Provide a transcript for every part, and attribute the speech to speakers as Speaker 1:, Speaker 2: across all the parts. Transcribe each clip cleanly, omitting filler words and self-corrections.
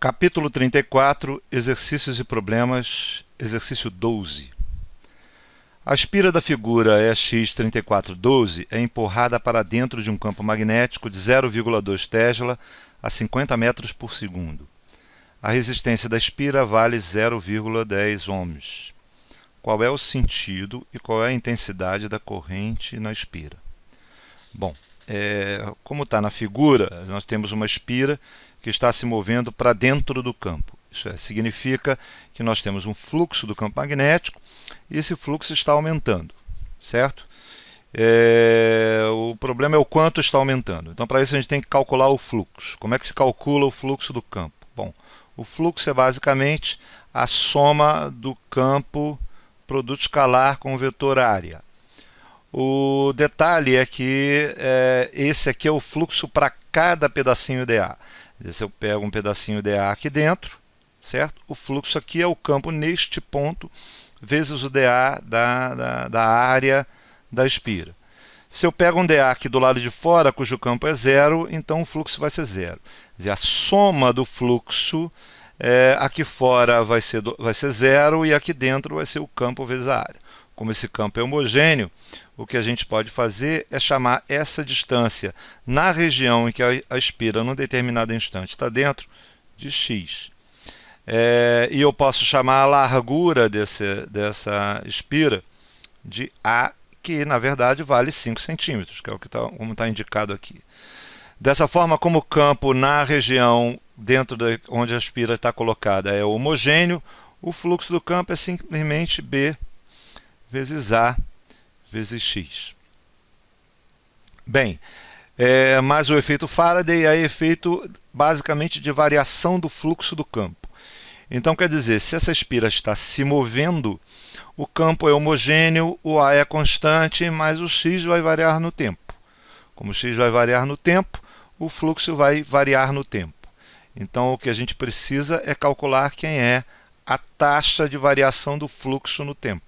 Speaker 1: Capítulo 34, Exercícios e Problemas, exercício 12. A espira da figura EX3412 é empurrada para dentro de um campo magnético de 0,2 Tesla a 50 metros por segundo. A resistência da espira vale 0,10 ohms. Qual é o sentido e qual é a intensidade da corrente na espira? Bom, como está na figura, nós temos uma espira que está se movendo para dentro do campo. Isso significa que nós temos um fluxo do campo magnético e esse fluxo está aumentando, certo? O problema é o quanto está aumentando. Então, para isso, a gente tem que calcular o fluxo. Como é que se calcula o fluxo do campo? Bom, o fluxo é basicamente a soma do campo produto escalar com o vetor área. O detalhe é que esse aqui é o fluxo para cada pedacinho dA. Se eu pego um pedacinho dA aqui dentro, certo? O fluxo aqui é o campo neste ponto, vezes o dA da área da espira. Se eu pego um dA aqui do lado de fora, cujo campo é zero, então o fluxo vai ser zero. Quer dizer, a soma do fluxo aqui fora vai ser zero e aqui dentro vai ser o campo vezes a área. Como esse campo é homogêneo, o que a gente pode fazer é chamar essa distância na região em que a espira, num determinado instante, está dentro, de x. E eu posso chamar a largura dessa espira de A, que na verdade vale 5 centímetros, que é como está indicado aqui. Dessa forma, como o campo na região dentro onde a espira está colocada é homogêneo, o fluxo do campo é simplesmente B vezes A vezes x. Bem, mas o efeito Faraday é efeito basicamente de variação do fluxo do campo. Então, quer dizer, se essa espira está se movendo, o campo é homogêneo, o A é constante, mas o x vai variar no tempo. Como o x vai variar no tempo, o fluxo vai variar no tempo. Então, o que a gente precisa é calcular quem é a taxa de variação do fluxo no tempo.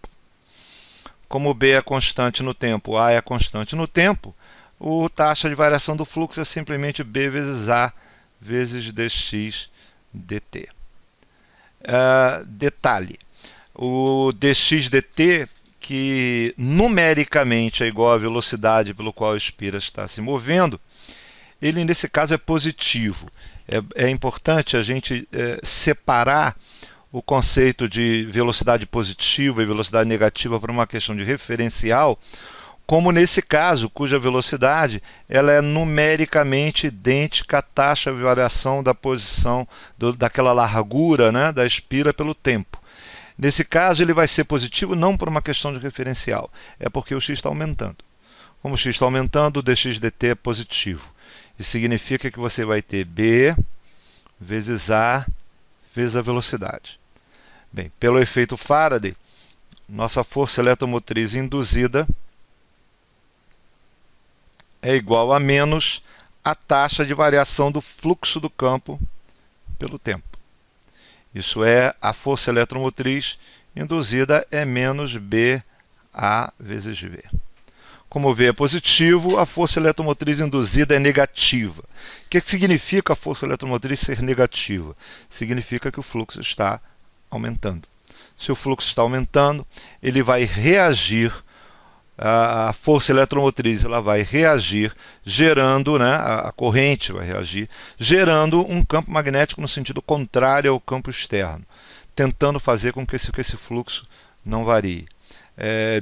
Speaker 1: Como B é constante no tempo, A é constante no tempo, a taxa de variação do fluxo é simplesmente B vezes A vezes dx dt. Detalhe, o dx dt, que numericamente é igual à velocidade pelo qual a espira está se movendo, ele nesse caso é positivo. É importante a gente separar o conceito de velocidade positiva e velocidade negativa para uma questão de referencial, como nesse caso, cuja velocidade ela é numericamente idêntica à taxa de variação da posição daquela largura, né, da espira pelo tempo. Nesse caso, ele vai ser positivo não por uma questão de referencial, é porque o x está aumentando. Como o x está aumentando, o dx dt é positivo. Isso significa que você vai ter B vezes A vezes a velocidade. Bem, pelo efeito Faraday, nossa força eletromotriz induzida é igual a menos a taxa de variação do fluxo do campo pelo tempo. Isso é, a força eletromotriz induzida é menos BA vezes V. Como V é positivo, a força eletromotriz induzida é negativa. O que significa a força eletromotriz ser negativa? Significa que o fluxo está aumentando. Se o fluxo está aumentando, ele vai reagir, a força eletromotriz ela vai reagir, gerando, né, a corrente vai reagir, gerando um campo magnético no sentido contrário ao campo externo, tentando fazer com que esse fluxo não varie.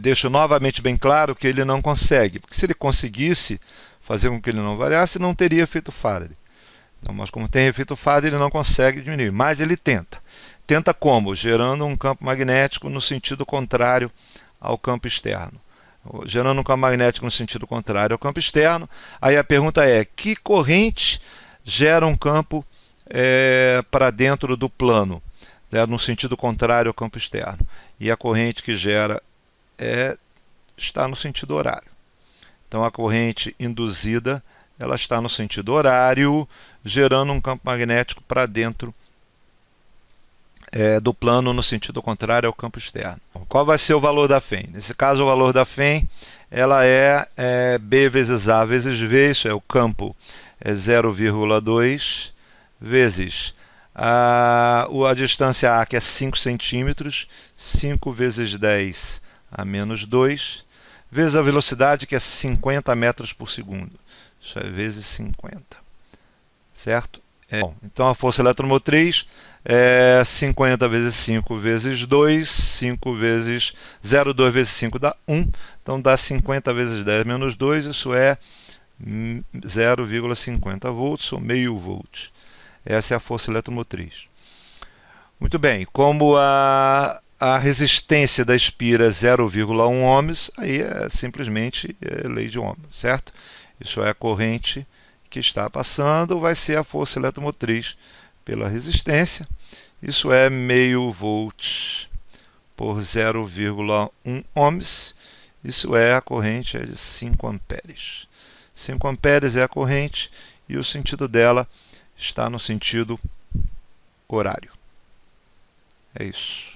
Speaker 1: Deixo novamente bem claro que ele não consegue, porque se ele conseguisse fazer com que ele não variasse, não teria efeito Faraday. Então, mas como tem efeito Faraday, ele não consegue diminuir, mas ele tenta. Tenta como? Gerando um campo magnético no sentido contrário ao campo externo. Gerando um campo magnético no sentido contrário ao campo externo. Aí a pergunta é, que corrente gera um campo para dentro do plano, no sentido contrário ao campo externo? E a corrente que gera está no sentido horário. Então a corrente induzida ela está no sentido horário, gerando um campo magnético para dentro do plano no sentido contrário ao campo externo. Qual vai ser o valor da FEM? Nesse caso, o valor da FEM ela é B vezes A vezes V, isso é o campo 0,2 vezes A distância A, que é 5 centímetros, 5 vezes 10 a menos 2, vezes a velocidade, que é 50 metros por segundo. Isso é vezes 50. Certo? Bom, então a força eletromotriz é 50 vezes 5 vezes 2, 5 vezes 0,2 vezes 5 dá 1, então dá 50 vezes 10 menos 2, isso é 0,50 volts ou meio volt. Essa é a força eletromotriz. Muito bem, como a resistência da espira é 0,1 ohms, aí é simplesmente lei de Ohm, certo? Isso é a corrente que está passando, vai ser a força eletromotriz pela resistência. Isso é meio volt por 0,1 ohms. Isso é a corrente de 5 amperes. 5 amperes é a corrente e o sentido dela está no sentido horário. É isso.